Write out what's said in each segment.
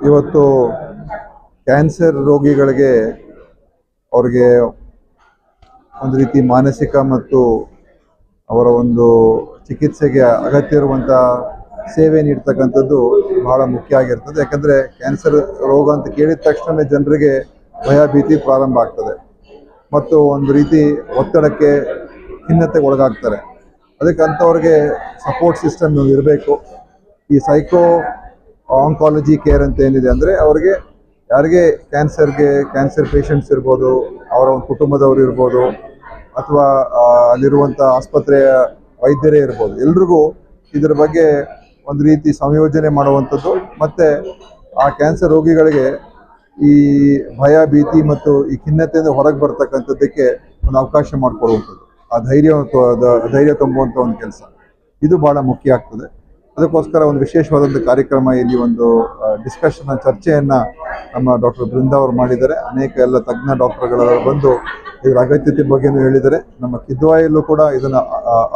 ಇವತ್ತು ಕ್ಯಾನ್ಸರ್ ರೋಗಿಗಳಿಗೆ ಅವ್ರಿಗೆ ಒಂದು ರೀತಿ ಮಾನಸಿಕ ಮತ್ತು ಅವರ ಒಂದು ಚಿಕಿತ್ಸೆಗೆ ಅಗತ್ಯ ಇರುವಂಥ ಸೇವೆ ನೀಡ್ತಕ್ಕಂಥದ್ದು ಬಹಳ ಮುಖ್ಯ ಆಗಿರ್ತದೆ. ಯಾಕಂದರೆ ಕ್ಯಾನ್ಸರ್ ರೋಗ ಅಂತ ಕೇಳಿದ ತಕ್ಷಣ ಜನರಿಗೆ ಭಯ ಭೀತಿ ಪ್ರಾರಂಭ ಆಗ್ತದೆ ಮತ್ತು ಒಂದು ರೀತಿ ಒತ್ತಡಕ್ಕೆ ಖಿನ್ನತೆಗೆ ಒಳಗಾಗ್ತಾರೆ. ಅದಕ್ಕೆ ಅಂಥವ್ರಿಗೆ ಸಪೋರ್ಟ್ ಸಿಸ್ಟಮ್ ಇರಬೇಕು. ಈ ಸೈಕೋ ಆಂಕಾಲಜಿ ಕೇರ್ ಅಂತ ಏನಿದೆ ಅಂದರೆ ಅವ್ರಿಗೆ ಯಾರಿಗೆ ಕ್ಯಾನ್ಸರ್ ಪೇಷಂಟ್ಸ್ ಇರ್ಬೋದು, ಅವರ ಒಂದು ಕುಟುಂಬದವರು ಇರ್ಬೋದು, ಅಥವಾ ಅಲ್ಲಿರುವಂಥ ಆಸ್ಪತ್ರೆಯ ವೈದ್ಯರೇ ಇರ್ಬೋದು, ಎಲ್ರಿಗೂ ಇದರ ಬಗ್ಗೆ ಒಂದು ರೀತಿ ಸಂಯೋಜನೆ ಮಾಡುವಂಥದ್ದು ಮತ್ತು ಆ ಕ್ಯಾನ್ಸರ್ ರೋಗಿಗಳಿಗೆ ಈ ಭಯ ಭೀತಿ ಮತ್ತು ಈ ಖಿನ್ನತೆಯಿಂದ ಹೊರಗೆ ಬರ್ತಕ್ಕಂಥದ್ದಕ್ಕೆ ಒಂದು ಅವಕಾಶ ಮಾಡಿಕೊಡುವಂಥದ್ದು, ಆ ಧೈರ್ಯ ತುಂಬುವಂಥ ಒಂದು ಕೆಲಸ ಇದು ಭಾಳ ಮುಖ್ಯ ಆಗ್ತದೆ. ಅದಕ್ಕೋಸ್ಕರ ಒಂದು ವಿಶೇಷವಾದಂಥ ಕಾರ್ಯಕ್ರಮ, ಇಲ್ಲಿ ಒಂದು ಚರ್ಚೆಯನ್ನು ನಮ್ಮ ಡಾಕ್ಟರ್ ಬೃಂದಾ ಅವರು ಮಾಡಿದ್ದಾರೆ. ಅನೇಕ ಎಲ್ಲ ತಜ್ಞ ಡಾಕ್ಟರ್ಗಳೆಲ್ಲ ಬಂದು ಇದರ ಅಗತ್ಯತೆ ಬಗ್ಗೆಯೂ ಹೇಳಿದ್ದಾರೆ. ನಮ್ಮ ಕಿದ್ವಾಯಲ್ಲೂ ಕೂಡ ಇದನ್ನು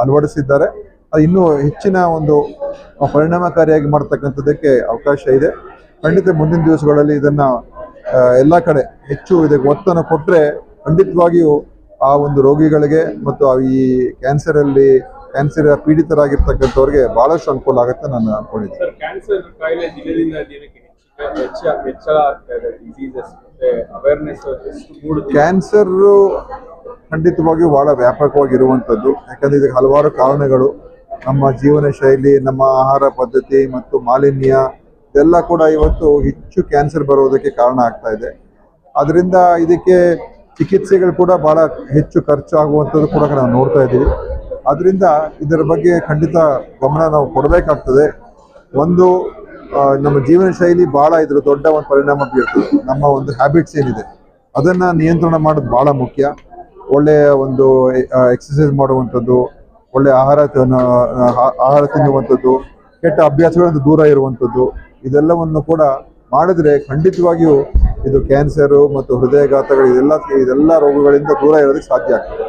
ಅಳವಡಿಸಿದ್ದಾರೆ. ಅದು ಇನ್ನೂ ಹೆಚ್ಚಿನ ಒಂದು ಪರಿಣಾಮಕಾರಿಯಾಗಿ ಮಾಡ್ತಕ್ಕಂಥದ್ದಕ್ಕೆ ಅವಕಾಶ ಇದೆ. ಖಂಡಿತ ಮುಂದಿನ ದಿವಸಗಳಲ್ಲಿ ಇದನ್ನು ಎಲ್ಲ ಕಡೆ ಹೆಚ್ಚು ಇದಕ್ಕೆ ಒತ್ತನ್ನು ಕೊಟ್ಟರೆ ಖಂಡಿತವಾಗಿಯೂ ಆ ಒಂದು ರೋಗಿಗಳಿಗೆ ಮತ್ತು ಈ ಕ್ಯಾನ್ಸರ್ ಪೀಡಿತರಾಗಿರ್ತಕ್ಕಂಥವ್ರಿಗೆ ಬಹಳಷ್ಟು ಅನುಕೂಲ ಆಗುತ್ತೆ ನಾನು ಅನ್ಕೊಂಡಿದ್ದೀನಿ. ಕ್ಯಾನ್ಸರ್ ಖಂಡಿತವಾಗಿಯೂ ಬಹಳ ವ್ಯಾಪಕವಾಗಿರುವಂಥದ್ದು. ಯಾಕಂದರೆ ಇದಕ್ಕೆ ಹಲವಾರು ಕಾರಣಗಳು, ನಮ್ಮ ಜೀವನ ಶೈಲಿ, ನಮ್ಮ ಆಹಾರ ಪದ್ಧತಿ ಮತ್ತು ಮಾಲಿನ್ಯ ಇದೆಲ್ಲ ಕೂಡ ಇವತ್ತು ಹೆಚ್ಚು ಕ್ಯಾನ್ಸರ್ ಬರೋದಕ್ಕೆ ಕಾರಣ ಆಗ್ತಾ ಇದೆ. ಅದರಿಂದ ಇದಕ್ಕೆ ಚಿಕಿತ್ಸೆಗಳು ಕೂಡ ಬಹಳ ಹೆಚ್ಚು ಖರ್ಚು ಆಗುವಂಥದ್ದು ಕೂಡ ನಾವು ನೋಡ್ತಾ ಇದ್ದೀವಿ. ಅದರಿಂದ ಇದರ ಬಗ್ಗೆ ಖಂಡಿತ ಗಮನ ನಾವು ಕೊಡಬೇಕಾಗ್ತದೆ. ಒಂದು ನಮ್ಮ ಜೀವನ ಶೈಲಿ ಭಾಳ ಇದ್ರ ದೊಡ್ಡ ಒಂದು ಪರಿಣಾಮ ಬೀರ್ತದೆ. ನಮ್ಮ ಒಂದು ಹ್ಯಾಬಿಟ್ಸ್ ಏನಿದೆ ಅದನ್ನು ನಿಯಂತ್ರಣ ಮಾಡೋದು ಭಾಳ ಮುಖ್ಯ. ಒಳ್ಳೆಯ ಒಂದು ಎಕ್ಸಸೈಸ್ ಮಾಡುವಂಥದ್ದು, ಒಳ್ಳೆಯ ಆಹಾರ ತಿನ್ನುವಂಥದ್ದು, ಕೆಟ್ಟ ಅಭ್ಯಾಸಗಳಿಂದ ದೂರ ಇರುವಂಥದ್ದು, ಇದೆಲ್ಲವನ್ನು ಕೂಡ ಮಾಡಿದ್ರೆ ಖಂಡಿತವಾಗಿಯೂ ಇದು ಕ್ಯಾನ್ಸರು ಮತ್ತು ಹೃದಯಾಘಾತಗಳು ಇದೆಲ್ಲ ರೋಗಗಳಿಂದ ದೂರ ಇರೋದಕ್ಕೆ ಸಾಧ್ಯ ಆಗ್ತದೆ.